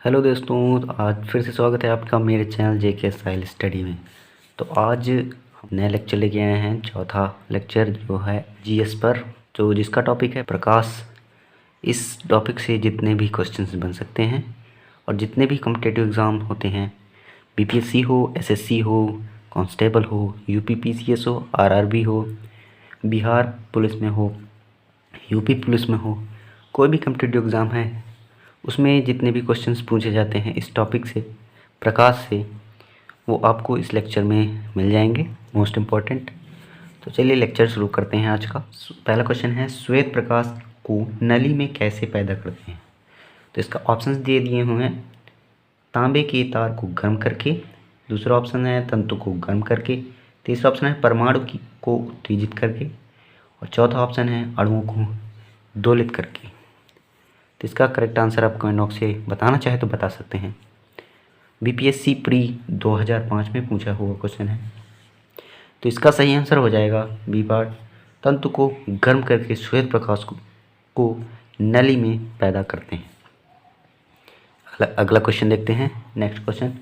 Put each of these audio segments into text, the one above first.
Hello दोस्तों, तो आज फिर से स्वागत है आपका मेरे चैनल जेके स्टाइल स्टडी में। तो आज हम नया लेक्चर लेके आए हैं, चौथा लेक्चर जो है जीएस पर, जो जिसका टॉपिक है प्रकाश। इस टॉपिक से जितने भी क्वेश्चंस बन सकते हैं और जितने भी कॉम्पिटिटिव एग्ज़ाम होते हैं, बीपीएससी हो, एसएससी हो, कांस्टेबल हो, यूपीपीसीएस हो, आरआरबी हो, बिहार पुलिस में हो, यूपी पुलिस में हो, कोई भी कॉम्पिटिटिव एग्ज़ाम है उसमें जितने भी क्वेश्चंस पूछे जाते हैं इस टॉपिक से, प्रकाश से, वो आपको इस लेक्चर में मिल जाएंगे, मोस्ट इम्पॉर्टेंट। तो चलिए लेक्चर शुरू करते हैं आज का। पहला क्वेश्चन है, श्वेत प्रकाश को नली में कैसे पैदा करते हैं? तो इसका ऑप्शंस दे दिए हुए हैं। तांबे के तार को गर्म करके, दूसरा ऑप्शन है तंतु को गर्म करके, तीसरा ऑप्शन है परमाणु को उत्तेजित करके, और चौथा ऑप्शन है अणुओं को दोलित करके। तो इसका करेक्ट आंसर आप कमेंट बॉक्स से बताना चाहे तो बता सकते हैं। बीपीएससी प्री 2005 में पूछा हुआ क्वेश्चन है। तो इसका सही आंसर हो जाएगा बी पार्ट, तंतु को गर्म करके श्वेत प्रकाश को नली में पैदा करते हैं। अगला क्वेश्चन देखते हैं। नेक्स्ट क्वेश्चन,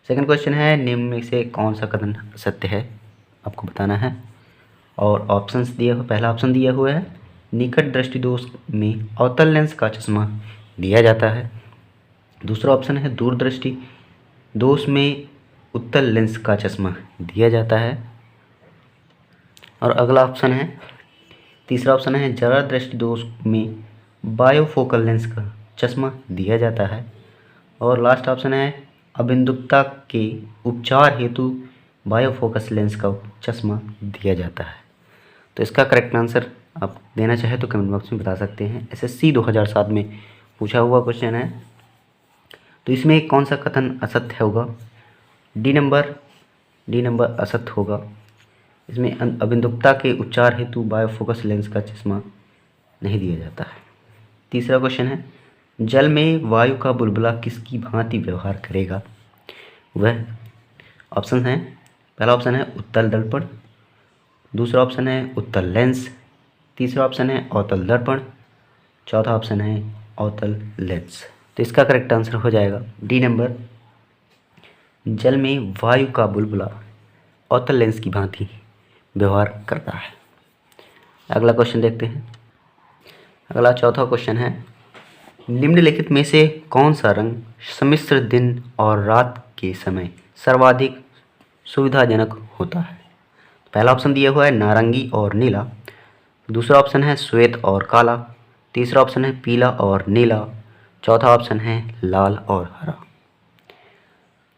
सेकंड क्वेश्चन है, निम्न में से कौन सा कथन सत्य है, आपको बताना है। और ऑप्शंस दिया हुआ, पहला ऑप्शन दिया हुआ है निकट दृष्टि दोष में अवतल लेंस का चश्मा दिया जाता है। दूसरा ऑप्शन है दूर दृष्टि दोष में उत्तल लेंस का चश्मा दिया जाता है। और अगला ऑप्शन है, तीसरा ऑप्शन है जरा दृष्टि दोष में बायोफोकल लेंस का चश्मा दिया जाता है। और लास्ट ऑप्शन है अबिंदुकता के उपचार हेतु बायोफोकस लेंस का चश्मा दिया जाता है। तो इसका करेक्ट आंसर आप देना चाहे तो कमेंट बॉक्स में बता सकते हैं। एसएससी 2007 में पूछा हुआ क्वेश्चन है। तो इसमें कौन सा कथन असत्य होगा? डी नंबर असत्य होगा। इसमें अबिंदुकता के उपचार हेतु बायोफोकस लेंस का चश्मा नहीं दिया जाता है। तीसरा क्वेश्चन है, जल में वायु का बुलबुला किसकी भांति व्यवहार करेगा? वह ऑप्शन है, पहला ऑप्शन है उत्तल दर्पण, दूसरा ऑप्शन है उत्तल लेंस, तीसरा ऑप्शन है अवतल दर्पण, चौथा ऑप्शन है अवतल लेंस। तो इसका करेक्ट आंसर हो जाएगा डी नंबर, जल में वायु का बुलबुला अवतल लेंस की भांति व्यवहार करता है। अगला क्वेश्चन देखते हैं। अगला चौथा क्वेश्चन है, निम्नलिखित में से कौन सा रंग सम्मिश्र दिन और रात के समय सर्वाधिक सुविधाजनक होता है? पहला ऑप्शन दिया हुआ है नारंगी और नीला, दूसरा ऑप्शन है श्वेत और काला, तीसरा ऑप्शन है पीला और नीला, चौथा ऑप्शन है लाल और हरा।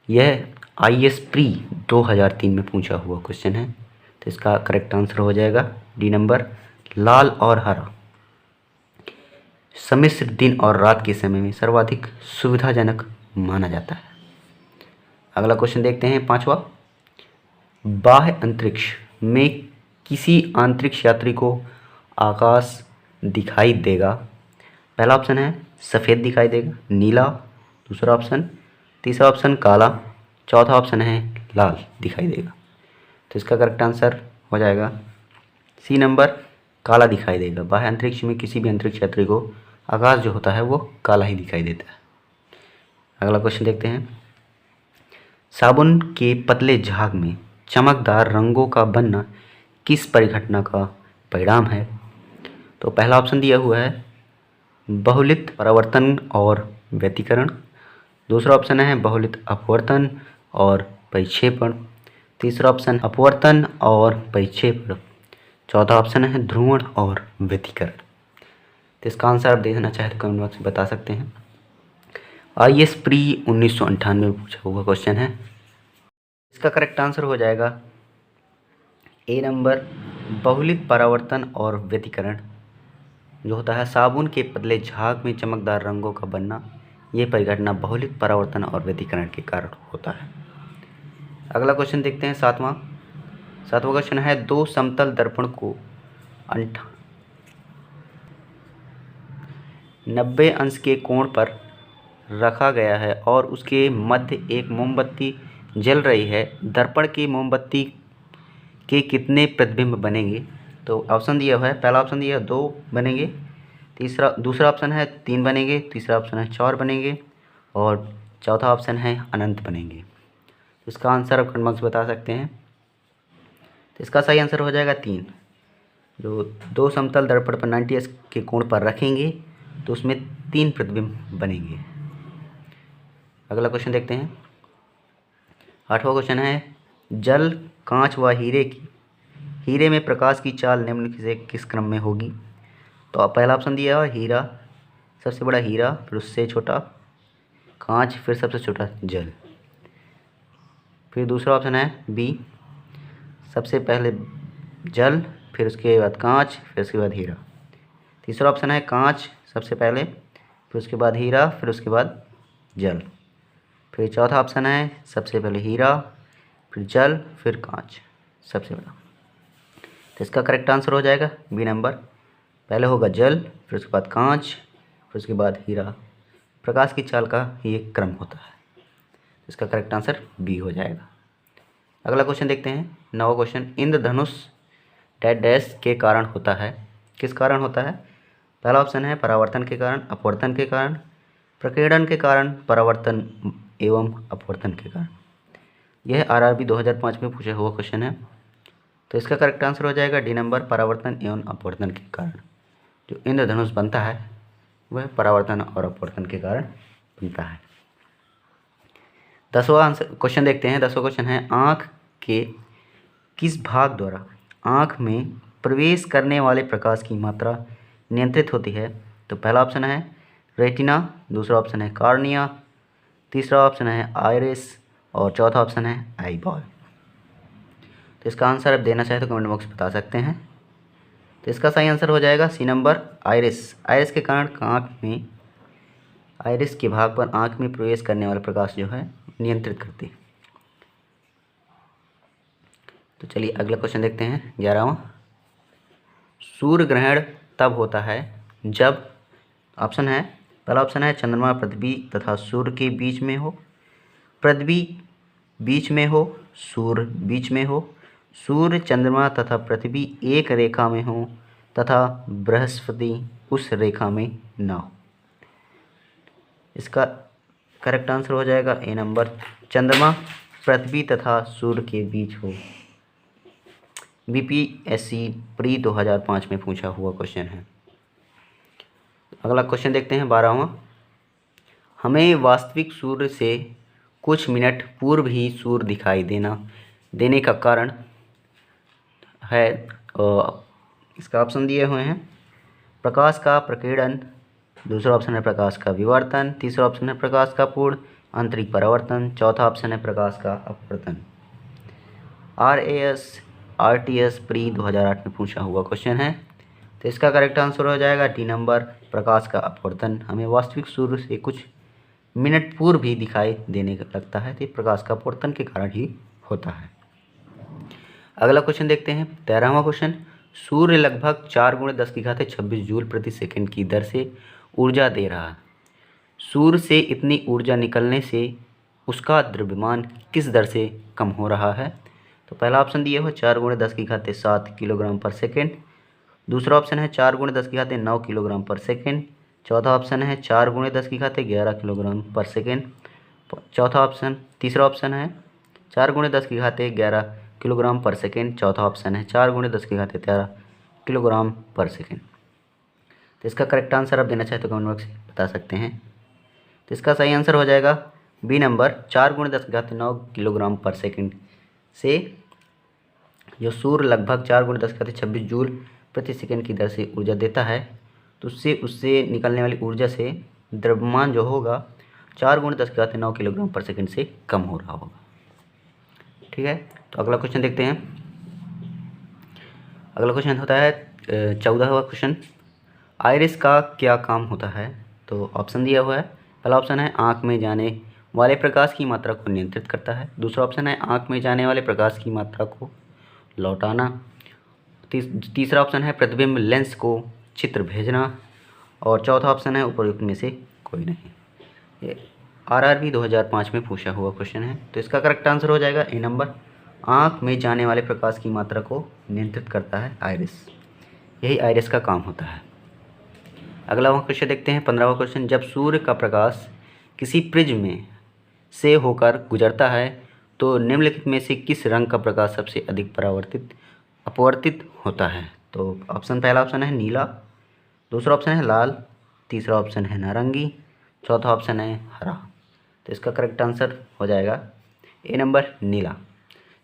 यह आईएएस प्री 2003 में पूछा हुआ क्वेश्चन है। तो इसका करेक्ट आंसर हो जाएगा डी नंबर, लाल और हरा सम्मिश्र दिन और रात के समय में सर्वाधिक सुविधाजनक माना जाता है। अगला क्वेश्चन देखते हैं, पांचवा, बाह्य अंतरिक्ष में किसी अंतरिक्ष यात्री को आकाश दिखाई देगा? पहला ऑप्शन है सफ़ेद दिखाई देगा, नीला, दूसरा ऑप्शन, तीसरा ऑप्शन काला, चौथा ऑप्शन है लाल दिखाई देगा। तो इसका करेक्ट आंसर हो जाएगा सी नंबर, काला दिखाई देगा। बाह्य अंतरिक्ष में किसी भी अंतरिक्ष यात्री को आकाश जो होता है वो काला ही दिखाई देता है। अगला क्वेश्चन देखते हैं, साबुन के पतले झाग में चमकदार रंगों का बनना किस परिघटना का परिणाम है? तो पहला ऑप्शन दिया हुआ है बहुलित परावर्तन और व्यतिकरण, दूसरा ऑप्शन है बहुलित अपवर्तन और परिक्षेपण, तीसरा ऑप्शन अपवर्तन और परिक्षेपण, चौथा ऑप्शन है ध्रुवण और व्यतिकरण। तो इसका आंसर आप देखना चाहे तो कमेंट बॉक्स में बता सकते हैं। आईएएस प्री 1998 में पूछा हुआ क्वेश्चन है। इसका करेक्ट आंसर हो जाएगा ए नंबर, बहुलित परावर्तन और व्यतिकरण जो होता है साबुन के पतले झाग में चमकदार रंगों का बनना, ये परिघटना बहुलित परावर्तन और व्यतिकरण के कारण होता है। अगला क्वेश्चन देखते हैं, सातवां क्वेश्चन है, दो समतल दर्पण को 90 अंश के कोण पर रखा गया है और उसके मध्य एक मोमबत्ती जल रही है। दर्पण की मोमबत्ती के कितने प्रतिबिंब बनेंगे? तो ऑप्शन दिया हुआ है, पहला ऑप्शन दिया है 2 बनेंगे, दूसरा ऑप्शन है 3 बनेंगे, तीसरा ऑप्शन है 4 बनेंगे, और चौथा ऑप्शन है अनंत बनेंगे। तो इसका आंसर आप कमेंट बॉक्स में बता सकते हैं। तो इसका सही आंसर हो जाएगा 3। जो 2 समतल दर्पण पर 90 के कोण पर रखेंगे तो उसमें 3 प्रतिबिंब बनेंगे। अगला क्वेश्चन देखते हैं। 8वां क्वेश्चन है, जल, कांच व हीरे में प्रकाश की चाल निम्न से किस क्रम में होगी? तो पहला ऑप्शन दिया है हीरा, सबसे बड़ा हीरा, फिर उससे छोटा कांच, फिर सबसे छोटा जल। फिर दूसरा ऑप्शन है बी, सबसे पहले जल, फिर उसके बाद कांच, फिर उसके बाद हीरा। तीसरा ऑप्शन है कांच सबसे पहले, फिर उसके बाद हीरा, फिर उसके बाद जल। फिर चौथा ऑप्शन है सबसे पहले हीरा, फिर जल, फिर कांच सबसे बड़ा। तो इसका करेक्ट आंसर हो जाएगा बी नंबर। पहले होगा जल, फिर उसके बाद कांच, फिर उसके बाद हीरा। प्रकाश की चाल का ये क्रम होता है। इसका करेक्ट आंसर बी हो जाएगा। अगला क्वेश्चन देखते हैं। 9वां क्वेश्चन, इंद्रधनुष डैश डैश के कारण होता है? किस कारण होता है? पहला ऑप्शन है परावर्तन के कारण, अपवर्तन के कारण, प्रकीर्णन के कारण, परावर्तन एवं अपवर्तन के कारण। यह आरआरबी 2005 में पूछा हुआ क्वेश्चन है। तो इसका करेक्ट आंसर हो जाएगा डी नंबर, परावर्तन एवं अपवर्तन के कारण। जो इंद्रधनुष बनता है वह परावर्तन और अपवर्तन के कारण बनता है। 10वां आंसर क्वेश्चन देखते हैं। 10वां क्वेश्चन है, आँख के किस भाग द्वारा आँख में प्रवेश करने वाले प्रकाश की मात्रा नियंत्रित होती है? तो पहला ऑप्शन है रेटिना, दूसरा ऑप्शन है कॉर्निया, तीसरा ऑप्शन है आइरिस और चौथा ऑप्शन है आई बॉल। तो इसका आंसर आप देना चाहे तो कमेंट बॉक्स में बता सकते हैं। तो इसका सही आंसर हो जाएगा सी नंबर, आइरिस। आइरिस के कारण आँख में, आइरिस के भाग पर आँख में प्रवेश करने वाला प्रकाश जो है नियंत्रित करती है। तो चलिए अगला क्वेश्चन देखते हैं। 11वां, सूर्य ग्रहण तब होता है जब, ऑप्शन है पहला ऑप्शन है चंद्रमा पृथ्वी तथा सूर्य के बीच में हो, पृथ्वी बीच में हो, सूर्य बीच में हो, सूर्य चंद्रमा तथा पृथ्वी एक रेखा में हो, तथा बृहस्पति उस रेखा में ना हो। इसका करेक्ट आंसर हो जाएगा ए नंबर, चंद्रमा पृथ्वी तथा सूर्य के बीच हो। बीपीएससी प्री 2005 में पूछा हुआ क्वेश्चन है। अगला क्वेश्चन देखते हैं। 12वां, हमें वास्तविक सूर्य से कुछ मिनट पूर्व ही सूर्य दिखाई देने का कारण है। इसका ऑप्शन दिए हुए हैं प्रकाश का प्रकीर्णन, दूसरा ऑप्शन है प्रकाश का विवर्तन, तीसरा ऑप्शन है प्रकाश का पूर्ण आंतरिक परावर्तन, चौथा ऑप्शन है प्रकाश का अपवर्तन। आरटीएस प्री 2008 में पूछा हुआ क्वेश्चन है। तो इसका करेक्ट आंसर हो जाएगा डी नंबर, प्रकाश का अपवर्तन। हमें वास्तविक सूर्य से कुछ मिनट पूर्व ही दिखाई देने लगता है, तो प्रकाश का अपवर्तन के कारण ही होता है। अगला क्वेश्चन देखते हैं। 13वां क्वेश्चन, सूर्य लगभग 4 × 10⁻26 जूल प्रति सेकंड की दर से ऊर्जा दे रहा है। सूर्य से इतनी ऊर्जा निकलने से उसका द्रव्यमान किस दर से कम हो रहा है? तो पहला ऑप्शन दिए हो 4 × 10⁻7 किलोग्राम पर सेकेंड, दूसरा ऑप्शन है 4 × 10�9 किलोग्राम पर सेकेंड, चौथा ऑप्शन है 4 × 10⁻11 किलोग्राम पर सेकेंड, तीसरा ऑप्शन है 4 × 10⁻11 किलोग्राम पर सेकेंड, चौथा ऑप्शन है 4 × 10⁻13 किलोग्राम पर सेकेंड। तो इसका करेक्ट आंसर आप देना चाहे तो कमेंट बॉक्स में बता सकते हैं। तो इसका सही आंसर हो जाएगा बी नंबर, 4 × 10�9 किलोग्राम पर सेकेंड से जो सूर्य लगभग 4 × 10⁻26 जूल प्रति सेकेंड की दर से ऊर्जा देता है, तो उससे निकलने वाली ऊर्जा से द्रव्यमान जो होगा 4 × 10⁻9 किलोग्राम पर सेकेंड से कम हो रहा होगा। ठीक है, तो अगला क्वेश्चन देखते हैं। अगला क्वेश्चन होता है 14वां क्वेश्चन, आइरिस का क्या काम होता है? तो ऑप्शन दिया हुआ है। पहला ऑप्शन है आँख में जाने वाले प्रकाश की मात्रा को नियंत्रित करता है, दूसरा ऑप्शन है आँख में जाने वाले प्रकाश की मात्रा को लौटाना, तीसरा ऑप्शन है प्रतिबिंब लेंस को चित्र भेजना, और चौथा ऑप्शन है उपयुक्त में से कोई नहीं। ये आरआरबी 2005 में पूछा हुआ क्वेश्चन है। तो इसका करेक्ट आंसर हो जाएगा ए नंबर, आँख में जाने वाले प्रकाश की मात्रा को नियंत्रित करता है आइरिस। यही आइरिस का काम होता है। अगला क्वेश्चन देखते हैं। 15वां क्वेश्चन, जब सूर्य का प्रकाश किसी प्रिज्म में से होकर गुजरता है तो निम्नलिखित में से किस रंग का प्रकाश सबसे अधिक अपवर्तित होता है? तो पहला ऑप्शन है नीला, दूसरा ऑप्शन है लाल, तीसरा ऑप्शन है नारंगी, चौथा ऑप्शन है हरा। तो इसका करेक्ट आंसर हो जाएगा ए नंबर नीला।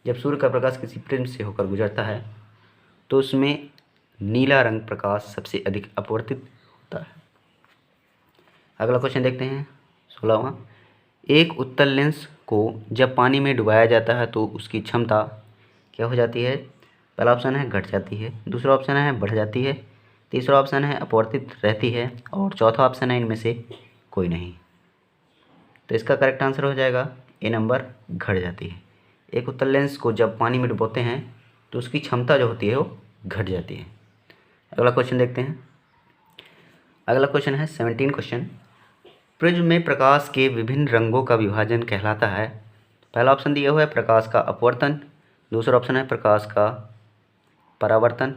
जब सूर्य का प्रकाश किसी प्रिज्म से होकर गुजरता है तो उसमें नीला रंग प्रकाश सबसे अधिक अपवर्तित होता है। अगला क्वेश्चन देखते हैं 16वां। एक उत्तल लेंस को जब पानी में डुबाया जाता है तो उसकी क्षमता क्या हो जाती है? पहला ऑप्शन है घट जाती है, दूसरा ऑप्शन है बढ़ जाती है, तीसरा ऑप्शन है अपवर्तित रहती है और चौथा ऑप्शन है इनमें से कोई नहीं। तो इसका करेक्ट आंसर हो जाएगा ए नंबर घट जाती है। एक उत्तल लेंस को जब पानी में डुबोते हैं तो उसकी क्षमता जो होती है वो घट जाती है। अगला क्वेश्चन देखते हैं। अगला क्वेश्चन है 17 क्वेश्चन। प्रिज्म में प्रकाश के विभिन्न रंगों का विभाजन कहलाता है। पहला ऑप्शन दिया हुआ है प्रकाश का अपवर्तन, दूसरा ऑप्शन है प्रकाश का परावर्तन।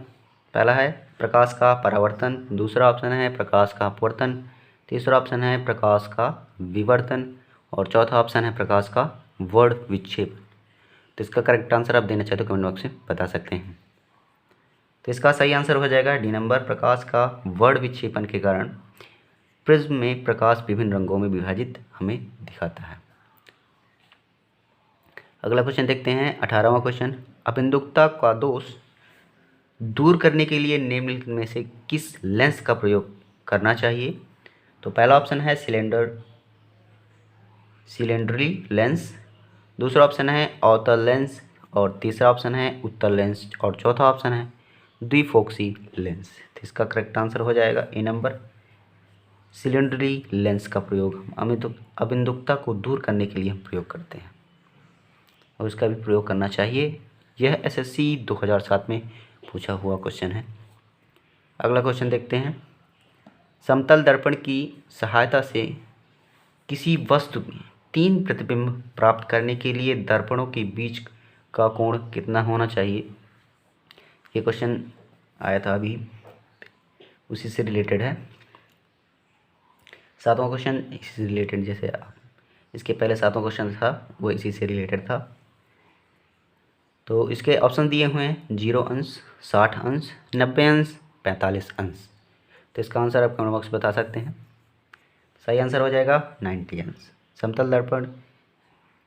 पहला है प्रकाश का परावर्तन, दूसरा ऑप्शन है प्रकाश का अपवर्तन, तीसरा ऑप्शन है प्रकाश का विवर्तन और चौथा ऑप्शन है प्रकाश का वर्ण विक्षेपण। तो इसका करेक्ट आंसर आप देना चाहते हो कमेंट बॉक्स में बता सकते हैं। तो इसका सही आंसर हो जाएगा डी नंबर, प्रकाश का वर्ण विक्षेपण के कारण प्रिज्म में प्रकाश विभिन्न रंगों में विभाजित हमें दिखाता है। अगला क्वेश्चन देखते हैं 18वां क्वेश्चन। अबिंदुकता का दोष दूर करने के लिए निम्नलिखित में से किस लेंस का प्रयोग करना चाहिए? तो पहला ऑप्शन है सिलेंडरी लेंस, दूसरा ऑप्शन है अवतल लेंस और तीसरा ऑप्शन है उत्तल लेंस और चौथा ऑप्शन है द्विफोक्सी लेंस। तो इसका करेक्ट आंसर हो जाएगा ए नंबर, सिलेंडरी लेंस का प्रयोग अबिंदुकता को दूर करने के लिए हम प्रयोग करते हैं और इसका भी प्रयोग करना चाहिए। यह एसएससी 2007 में पूछा हुआ क्वेश्चन है। अगला क्वेश्चन देखते हैं। समतल दर्पण की सहायता से किसी वस्तु में 3 प्रतिबिंब प्राप्त करने के लिए दर्पणों के बीच का कोण कितना होना चाहिए? ये क्वेश्चन आया था अभी, उसी से रिलेटेड है। 7वां क्वेश्चन इसी से रिलेटेड, जैसे इसके पहले 7वां क्वेश्चन था वो इसी से रिलेटेड था। तो इसके ऑप्शन दिए हुए हैं 0 अंश, 60 अंश, 90 अंश, 45 अंश। तो इसका आंसर आप कमेंट बॉक्स में बता सकते हैं। सही आंसर हो जाएगा 90 अंश। समतल दर्पण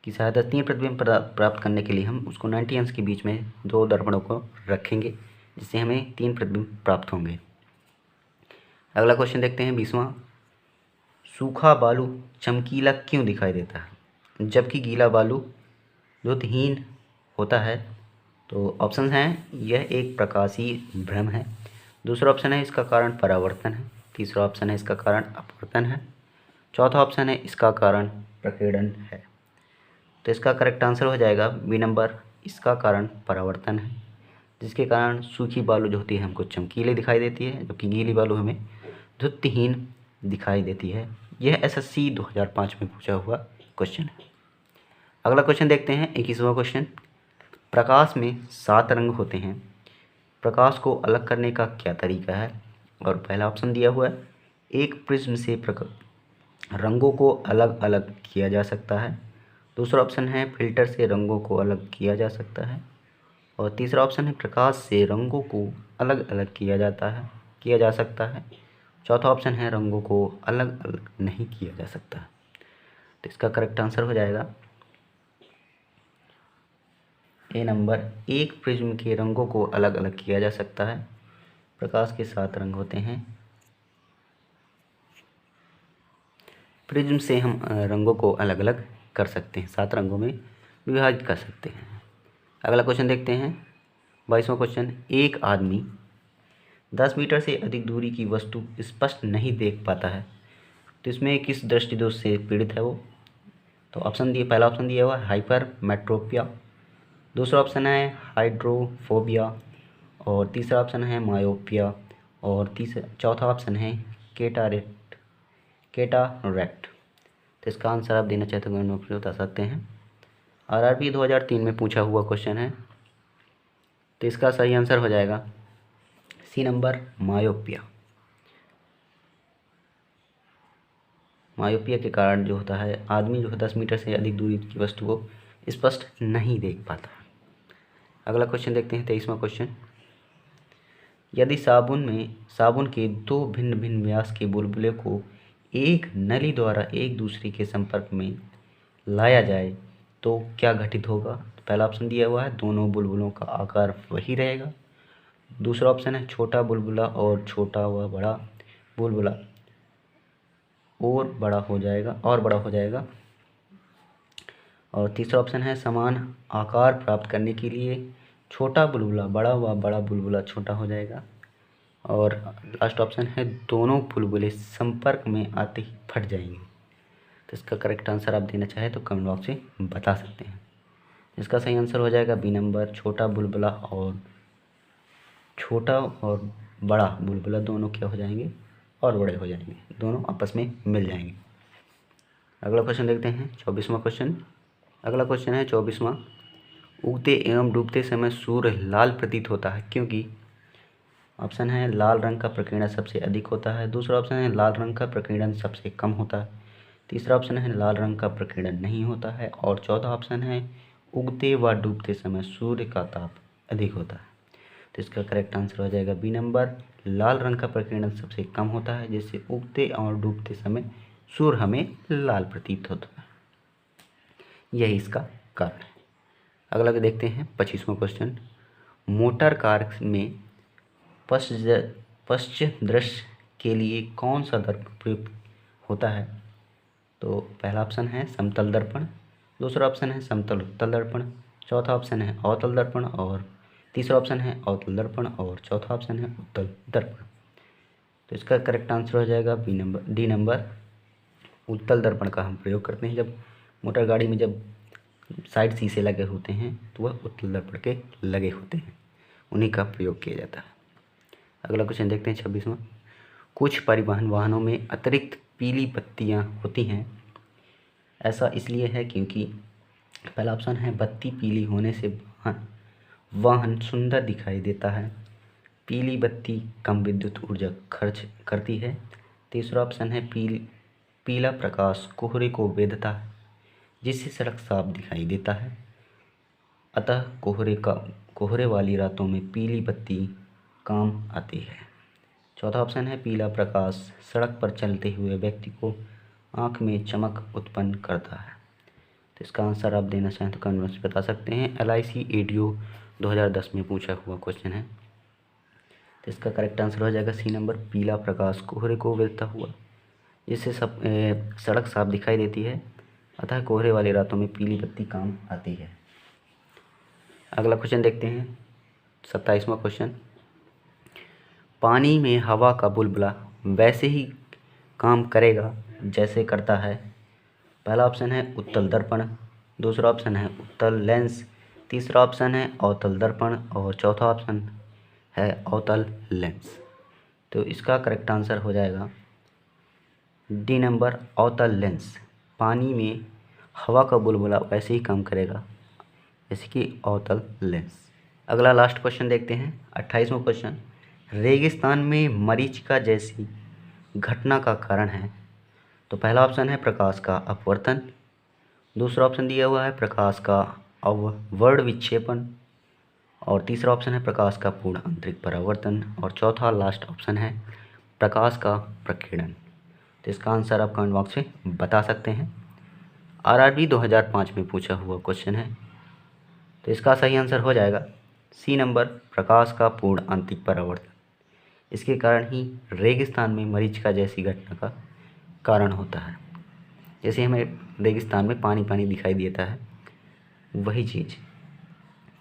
की सहायता 3 प्रतिबिंब प्राप्त करने के लिए हम उसको 90 अंश के बीच में 2 दर्पणों को रखेंगे जिससे हमें 3 प्रतिबिंब प्राप्त होंगे। अगला क्वेश्चन देखते हैं 20वां। सूखा बालू चमकीला क्यों दिखाई देता है जबकि गीला बालू द्युतिहीन होता है? तो ऑप्शन हैं, यह एक प्रकाशीय भ्रम है, दूसरा ऑप्शन है इसका कारण परावर्तन है, तीसरा ऑप्शन है इसका कारण अपवर्तन है, चौथा ऑप्शन है इसका कारण प्रकीर्णन है। तो इसका करेक्ट आंसर हो जाएगा बी नंबर, इसका कारण परावर्तन है, जिसके कारण सूखी बालू जो होती है हमको चमकीली दिखाई देती है जबकि गीली बालू हमें द्युतिहीन दिखाई देती है। यह एसएससी 2005 में पूछा हुआ क्वेश्चन है। अगला क्वेश्चन देखते हैं 21वां क्वेश्चन। प्रकाश में 7 रंग होते हैं, प्रकाश को अलग करने का क्या तरीका है? और पहला ऑप्शन दिया हुआ है एक प्रिज्म से रंगों को अलग अलग किया जा सकता है, दूसरा ऑप्शन है फिल्टर से रंगों को अलग किया जा सकता है और तीसरा ऑप्शन है प्रकाश से रंगों को अलग अलग किया जा सकता है, चौथा ऑप्शन है रंगों को अलग अलग नहीं किया जा सकता। तो इसका करेक्ट आंसर हो जाएगा ए नंबर, एक प्रिज्म के रंगों को अलग अलग किया जा सकता है। प्रकाश के 7 रंग होते हैं, प्रिज्म से हम रंगों को अलग अलग कर सकते हैं, 7 रंगों में विभाजित कर सकते हैं। अगला क्वेश्चन देखते हैं 22वां क्वेश्चन। एक आदमी 10 मीटर से अधिक दूरी की वस्तु स्पष्ट नहीं देख पाता है, तो इसमें किस दृष्टिदोष से पीड़ित है वो? तो पहला ऑप्शन दिया हुआ है हाइपरमेट्रोपिया, दूसरा ऑप्शन है हाइड्रोफोबिया और तीसरा ऑप्शन है मायोपिया और चौथा ऑप्शन है कैटारेक्ट। तो इसका आंसर आप देना चाहते हो कमेंट बॉक्स में बता सकते हैं। आरआरबी 2003 में पूछा हुआ क्वेश्चन है, तो इसका सही आंसर हो जाएगा सी नंबर, मायोपिया। मायोपिया के कारण जो होता है आदमी जो है 10 मीटर से अधिक दूरी की वस्तु को स्पष्ट नहीं देख पाता। अगला क्वेश्चन देखते हैं 23वां क्वेश्चन। यदि साबुन के दो भिन्न भिन्न व्यास के बुलबुले को एक नली द्वारा एक दूसरे के संपर्क में लाया जाए तो क्या घटित होगा? पहला ऑप्शन दिया हुआ है दोनों बुलबुलों का आकार वही रहेगा। दूसरा ऑप्शन है छोटा बुलबुला और छोटा व बड़ा बुलबुला और बड़ा हो जाएगा। और तीसरा ऑप्शन है समान आकार प्राप्त करने के लिए छोटा बुलबुला बड़ा व बड़ा बुलबुला छोटा हो जाएगा। और लास्ट ऑप्शन है दोनों बुलबुले संपर्क में आते ही फट जाएंगे। तो इसका करेक्ट आंसर आप देना चाहें तो कमेंट बॉक्स में बता सकते हैं। इसका सही आंसर हो जाएगा बी नंबर, छोटा बुलबुला और बड़ा बुलबुला दोनों क्या हो जाएंगे और बड़े हो जाएंगे, दोनों आपस में मिल जाएंगे। अगला क्वेश्चन देखते हैं 24वां क्वेश्चन। अगला क्वेश्चन है 24वां। उगते एवं डूबते समय सूर्य लाल प्रतीत होता है क्योंकि ऑप्शन है लाल रंग का प्रकीर्णन सबसे अधिक होता है। दूसरा ऑप्शन है लाल रंग का प्रकीर्णन सबसे कम होता है। तीसरा ऑप्शन है लाल रंग का प्रकीर्णन नहीं होता है। और चौथा ऑप्शन है उगते व डूबते समय सूर्य का ताप अधिक होता है। तो इसका करेक्ट आंसर हो जाएगा बी नंबर, लाल रंग का प्रकीर्णन सबसे कम होता है जिससे उगते और डूबते समय सूर्य हमें लाल प्रतीत होता है, यही इसका कारण है। अगला देखते हैं 25वां क्वेश्चन। मोटर कार में पश्च दृश्य के लिए कौन सा दर्पण प्रयुक्त होता है? तो पहला ऑप्शन है समतल दर्पण, दूसरा ऑप्शन है समतल उत्तल दर्पण, चौथा ऑप्शन है अवतल दर्पण और तीसरा ऑप्शन है अवतल दर्पण और चौथा ऑप्शन है उत्तल दर्पण। तो इसका करेक्ट आंसर हो जाएगा डी नंबर, उत्तल दर्पण का हम प्रयोग करते हैं जब मोटर गाड़ी में जब साइड शीशे लगे होते हैं तो वह उत्तल दर्पण के लगे होते हैं, उन्हीं का प्रयोग किया जाता है। अगला क्वेश्चन देखते हैं 26वां। कुछ परिवहन वाहनों में अतिरिक्त पीली बत्तियां होती हैं, ऐसा इसलिए है क्योंकि पहला ऑप्शन है बत्ती पीली होने से वाहन सुंदर दिखाई देता है। पीली बत्ती कम विद्युत ऊर्जा खर्च करती है। तीसरा ऑप्शन है पीला प्रकाश कोहरे को वेधता है जिससे सड़क साफ दिखाई देता है, अतः कोहरे वाली रातों में पीली बत्ती काम आती है। चौथा ऑप्शन है पीला प्रकाश सड़क पर चलते हुए व्यक्ति को आँख में चमक उत्पन्न करता है। तो इसका आंसर आप देना चाहें तो कमेंट बॉक्स में बता सकते हैं। LIC एडीओ 2010 में पूछा हुआ क्वेश्चन है। तो इसका करेक्ट आंसर हो जाएगा सी नंबर, पीला प्रकाश कोहरे को वेधता हुआ जिससे सड़क साफ दिखाई देती है, अतः कोहरे वाली रातों में पीली बत्ती काम आती है। अगला क्वेश्चन देखते हैं 27वां क्वेश्चन। पानी में हवा का बुलबुला वैसे ही काम करेगा जैसे करता है। पहला ऑप्शन है उत्तल दर्पण, दूसरा ऑप्शन है उत्तल लेंस, तीसरा ऑप्शन है अवतल दर्पण और चौथा ऑप्शन है अवतल लेंस। तो इसका करेक्ट आंसर हो जाएगा डी नंबर, अवतल लेंस। पानी में हवा का बुलबुला वैसे ही काम करेगा जैसे कि अवतल लेंस। अगला लास्ट क्वेश्चन देखते हैं 28वां क्वेश्चन। रेगिस्तान में मरीचिका जैसी घटना का कारण है। तो पहला ऑप्शन है प्रकाश का अपवर्तन, दूसरा ऑप्शन दिया हुआ है प्रकाश का अववर्ण विक्षेपण और तीसरा ऑप्शन है प्रकाश का पूर्ण आंतरिक परावर्तन और चौथा लास्ट ऑप्शन है प्रकाश का प्रकीर्णन। तो इसका आंसर आप कमेंट बॉक्स में बता सकते हैं। RRB 2005 में पूछा हुआ क्वेश्चन है। तो इसका सही आंसर हो जाएगा सी नंबर, प्रकाश का पूर्ण आंतरिक परावर्तन। इसके कारण ही रेगिस्तान में मरीचिका जैसी घटना का कारण होता है। जैसे हमें रेगिस्तान में पानी पानी दिखाई देता है, वही चीज़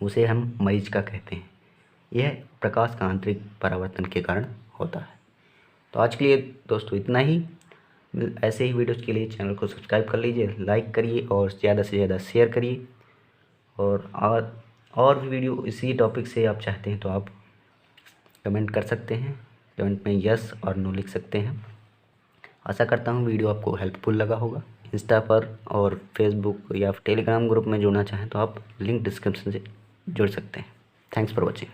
उसे हम मरीचिका कहते हैं। यह प्रकाश का आंतरिक परावर्तन के कारण होता है। तो आज के लिए दोस्तों इतना ही। ऐसे ही वीडियोज़ के लिए चैनल को सब्सक्राइब कर लीजिए, लाइक करिए और ज़्यादा से ज़्यादा शेयर करिए। और भी वीडियो इसी टॉपिक से आप चाहते हैं तो आप कमेंट कर सकते हैं, कमेंट में यस और नो लिख सकते हैं। आशा करता हूँ वीडियो आपको हेल्पफुल लगा होगा। इंस्टा पर और फेसबुक या टेलीग्राम ग्रुप में जुड़ना चाहें तो आप लिंक डिस्क्रिप्शन से जुड़ सकते हैं। Thanks for watching.